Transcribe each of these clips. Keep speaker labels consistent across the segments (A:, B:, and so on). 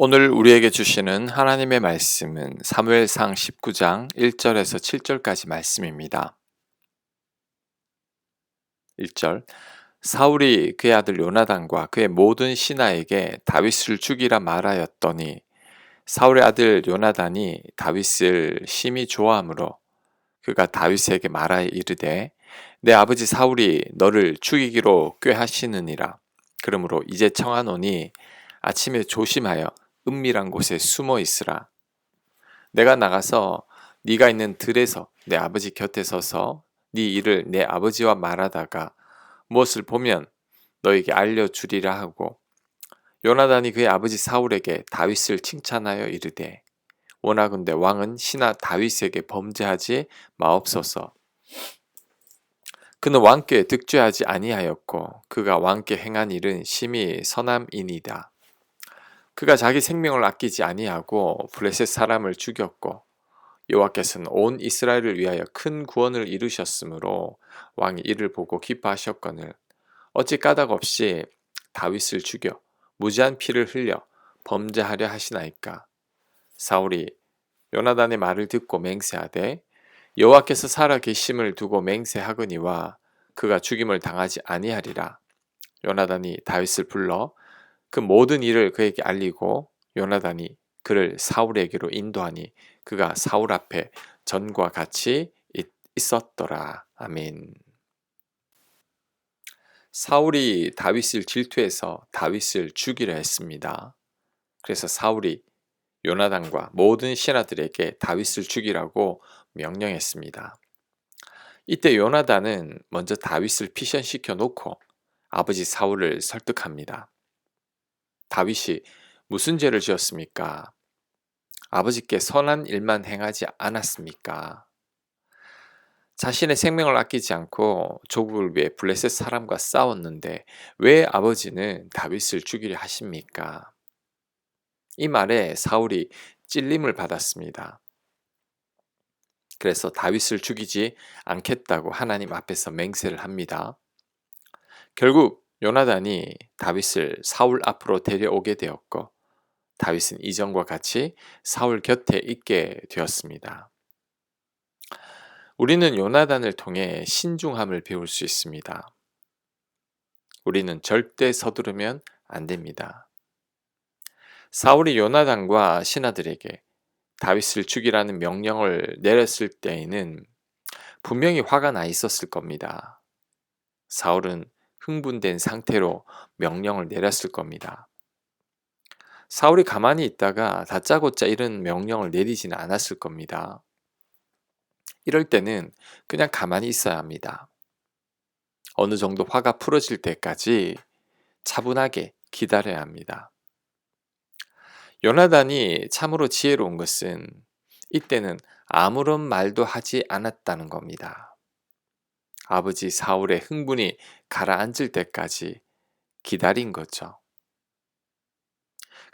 A: 오늘 우리에게 주시는 하나님의 말씀은 사무엘상 19장 1절에서 7절까지 말씀입니다. 1절 사울이 그의 아들 요나단과 그의 모든 신하에게 다윗을 죽이라 말하였더니 사울의 아들 요나단이 다윗을 심히 좋아하므로 그가 다윗에게 말하여 이르되 내 아버지 사울이 너를 죽이기로 꾀하시느니라. 그러므로 이제 청하노니 아침에 조심하여 은밀한 곳에 숨어 있으라. 내가 나가서 네가 있는 들에서 내 아버지 곁에 서서 네 일을 내 아버지와 말하다가 무엇을 보면 너에게 알려주리라 하고 요나단이 그의 아버지 사울에게 다윗을 칭찬하여 이르되 원하건대 왕은 신하 다윗에게 범죄하지 마옵소서. 그는 왕께 득죄하지 아니하였고 그가 왕께 행한 일은 심히 선함이니이다. 그가 자기 생명을 아끼지 아니하고 블레셋 사람을 죽였고 여호와께서는 온 이스라엘을 위하여 큰 구원을 이루셨으므로 왕이 이를 보고 기뻐하셨거늘 어찌 까닭 없이 다윗을 죽여 무지한 피를 흘려 범죄하려 하시나이까. 사울이 요나단의 말을 듣고 맹세하되 여호와께서 살아 계심을 두고 맹세하거니와 그가 죽임을 당하지 아니하리라. 요나단이 다윗을 불러 그 모든 일을 그에게 알리고 요나단이 그를 사울에게로 인도하니 그가 사울 앞에 전과 같이 있었더라. 아멘. 사울이 다윗을 질투해서 다윗을 죽이려 했습니다. 그래서 사울이 요나단과 모든 신하들에게 다윗을 죽이라고 명령했습니다. 이때 요나단은 먼저 다윗을 피신시켜 놓고 아버지 사울을 설득합니다. 다윗이 무슨 죄를 지었습니까? 아버지께 선한 일만 행하지 않았습니까? 자신의 생명을 아끼지 않고 조국을 위해 블레셋 사람과 싸웠는데 왜 아버지는 다윗을 죽이려 하십니까? 이 말에 사울이 찔림을 받았습니다. 그래서 다윗을 죽이지 않겠다고 하나님 앞에서 맹세를 합니다. 결국 요나단이 다윗을 사울 앞으로 데려오게 되었고 다윗은 이전과 같이 사울 곁에 있게 되었습니다. 우리는 요나단을 통해 신중함을 배울 수 있습니다. 우리는 절대 서두르면 안 됩니다. 사울이 요나단과 신하들에게 다윗을 죽이라는 명령을 내렸을 때에는 분명히 화가 나 있었을 겁니다. 사울은 흥분된 상태로 명령을 내렸을 겁니다. 사울이 가만히 있다가 다짜고짜 이런 명령을 내리지는 않았을 겁니다. 이럴 때는 그냥 가만히 있어야 합니다. 어느 정도 화가 풀어질 때까지 차분하게 기다려야 합니다. 요나단이 참으로 지혜로운 것은 이때는 아무런 말도 하지 않았다는 겁니다. 아버지 사울의 흥분이 가라앉을 때까지 기다린 거죠.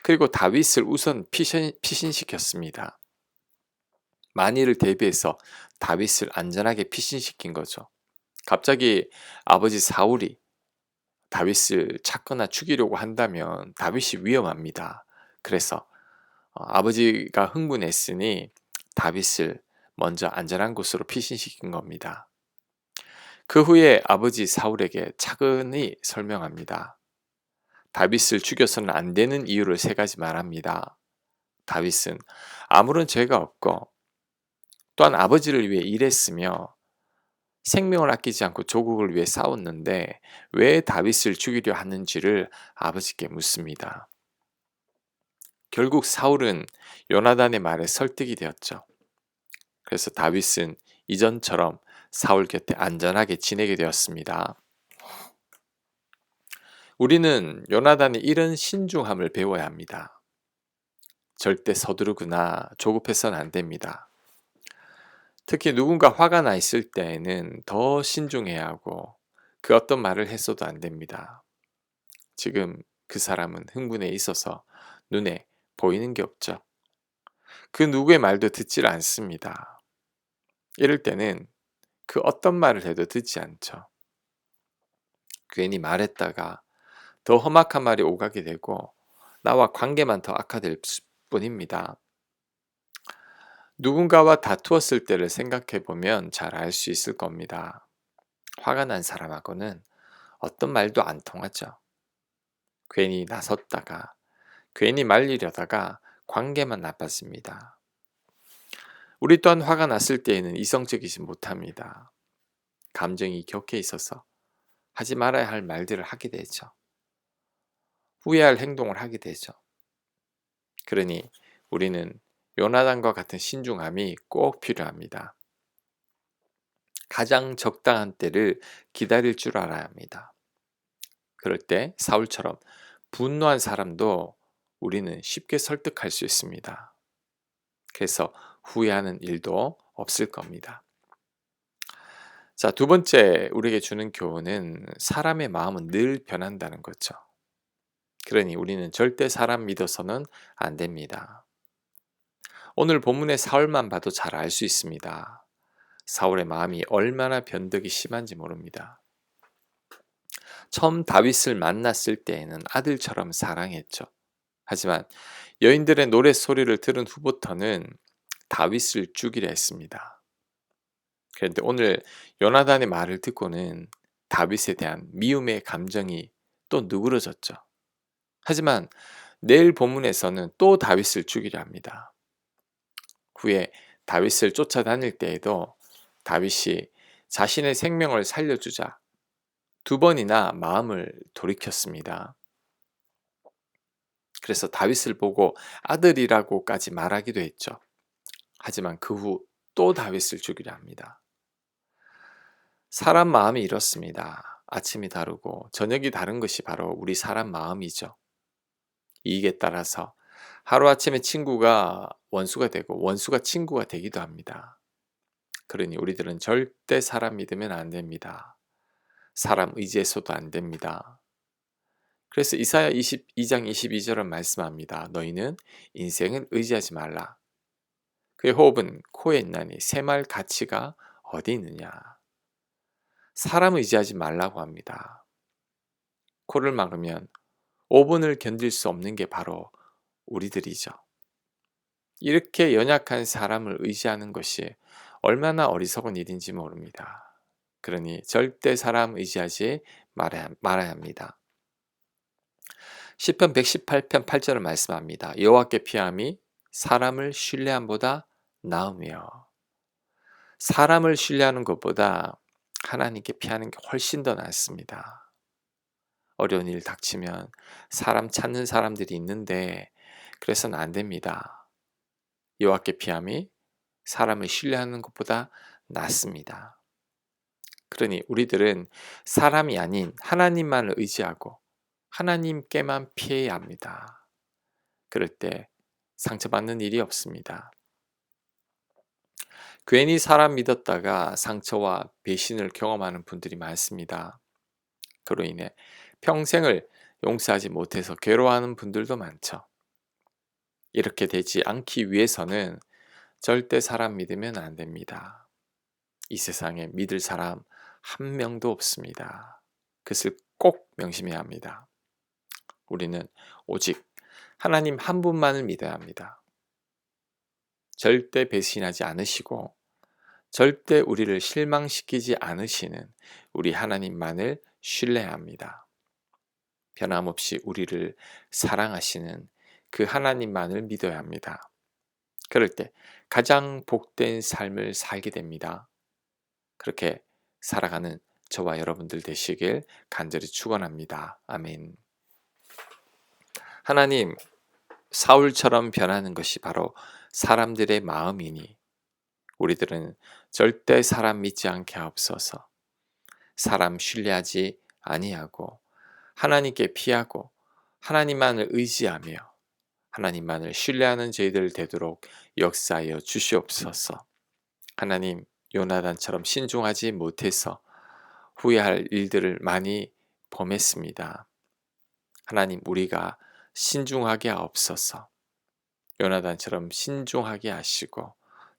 A: 그리고 다윗을 우선 피신시켰습니다. 만일을 대비해서 다윗을 안전하게 피신시킨 거죠. 갑자기 아버지 사울이 다윗을 찾거나 죽이려고 한다면 다윗이 위험합니다. 그래서 아버지가 흥분했으니 다윗을 먼저 안전한 곳으로 피신시킨 겁니다. 그 후에 아버지 사울에게 차근히 설명합니다. 다윗을 죽여서는 안 되는 이유를 세 가지 말합니다. 다윗은 아무런 죄가 없고 또한 아버지를 위해 일했으며 생명을 아끼지 않고 조국을 위해 싸웠는데 왜 다윗을 죽이려 하는지를 아버지께 묻습니다. 결국 사울은 요나단의 말에 설득이 되었죠. 그래서 다윗은 이전처럼 사울 곁에 안전하게 지내게 되었습니다. 우리는 요나단의 이런 신중함을 배워야 합니다. 절대 서두르거나 조급해서는 안 됩니다. 특히 누군가 화가 나 있을 때에는 더 신중해야 하고 그 어떤 말을 했어도 안 됩니다. 지금 그 사람은 흥분해 있어서 눈에 보이는 게 없죠. 그 누구의 말도 듣질 않습니다. 이럴 때는 그 어떤 말을 해도 듣지 않죠. 괜히 말했다가 더 험악한 말이 오가게 되고 나와 관계만 더 악화될 뿐입니다. 누군가와 다투었을 때를 생각해 보면 잘 알 수 있을 겁니다. 화가 난 사람하고는 어떤 말도 안 통하죠. 괜히 나섰다가, 괜히 말리려다가 관계만 나빠집니다. 우리 또한 화가 났을 때에는 이성적이지 못합니다. 감정이 격해 있어서 하지 말아야 할 말들을 하게 되죠. 후회할 행동을 하게 되죠. 그러니 우리는 요나단과 같은 신중함이 꼭 필요합니다. 가장 적당한 때를 기다릴 줄 알아야 합니다. 그럴 때 사울처럼 분노한 사람도 우리는 쉽게 설득할 수 있습니다. 그래서 후회하는 일도 없을 겁니다. 자, 두 번째 우리에게 주는 교훈은 사람의 마음은 늘 변한다는 거죠. 그러니 우리는 절대 사람 믿어서는 안 됩니다. 오늘 본문의 사울만 봐도 잘 알 수 있습니다. 사울의 마음이 얼마나 변덕이 심한지 모릅니다. 처음 다윗을 만났을 때에는 아들처럼 사랑했죠. 하지만 여인들의 노랫소리를 들은 후부터는 다윗을 죽이려 했습니다. 그런데 오늘 요나단의 말을 듣고는 다윗에 대한 미움의 감정이 또 누그러졌죠. 하지만 내일 본문에서는 또 다윗을 죽이려 합니다. 후에 다윗을 쫓아다닐 때에도 다윗이 자신의 생명을 살려주자 두 번이나 마음을 돌이켰습니다. 그래서 다윗을 보고 아들이라고까지 말하기도 했죠. 하지만 그 후 또 다윗을 죽이려 합니다. 사람 마음이 이렇습니다. 아침이 다르고 저녁이 다른 것이 바로 우리 사람 마음이죠. 이익에 따라서 하루아침에 친구가 원수가 되고 원수가 친구가 되기도 합니다. 그러니 우리들은 절대 사람 믿으면 안 됩니다. 사람 의지해서도 안 됩니다. 그래서 이사야 22장 22절은 말씀합니다. 너희는 인생을 의지하지 말라. 그의 호흡은 코에 있나니 새말 가치가 어디 있느냐. 사람 의지하지 말라고 합니다. 코를 막으면 5분을 견딜 수 없는 게 바로 우리들이죠. 이렇게 연약한 사람을 의지하는 것이 얼마나 어리석은 일인지 모릅니다. 그러니 절대 사람 의지하지 말아야 합니다. 시편 118편 8절을 말씀합니다. 여호와께 피함이 사람을 신뢰함보다 나으며, 사람을 신뢰하는 것보다 하나님께 피하는 게 훨씬 더 낫습니다. 어려운 일 닥치면 사람 찾는 사람들이 있는데 그래서는 안 됩니다. 여호와께 피함이 사람을 신뢰하는 것보다 낫습니다. 그러니 우리들은 사람이 아닌 하나님만을 의지하고 하나님께만 피해야 합니다. 그럴 때 상처받는 일이 없습니다. 괜히 사람 믿었다가 상처와 배신을 경험하는 분들이 많습니다. 그로 인해 평생을 용서하지 못해서 괴로워하는 분들도 많죠. 이렇게 되지 않기 위해서는 절대 사람 믿으면 안 됩니다. 이 세상에 믿을 사람 한 명도 없습니다. 그것을 꼭 명심해야 합니다. 우리는 오직 하나님 한 분만을 믿어야 합니다. 절대 배신하지 않으시고 절대 우리를 실망시키지 않으시는 우리 하나님만을 신뢰해야 합니다. 변함없이 우리를 사랑하시는 그 하나님만을 믿어야 합니다. 그럴 때 가장 복된 삶을 살게 됩니다. 그렇게 살아가는 저와 여러분들 되시길 간절히 축원합니다. 아멘. 하나님, 사울처럼 변하는 것이 바로 사람들의 마음이니 우리들은 절대 사람 믿지 않게 하옵소서. 사람 신뢰하지 아니하고 하나님께 피하고 하나님만을 의지하며 하나님만을 신뢰하는 저희들 되도록 역사하여 주시옵소서. 하나님, 요나단처럼 신중하지 못해서 후회할 일들을 많이 범했습니다. 하나님, 우리가 신중하게 하옵소서. 요나단처럼 신중하게 하시고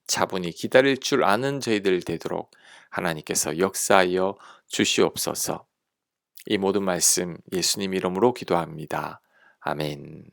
A: 차분히 기다릴 줄 아는 저희들 되도록 하나님께서 역사하여 주시옵소서. 이 모든 말씀 예수님 이름으로 기도합니다. 아멘.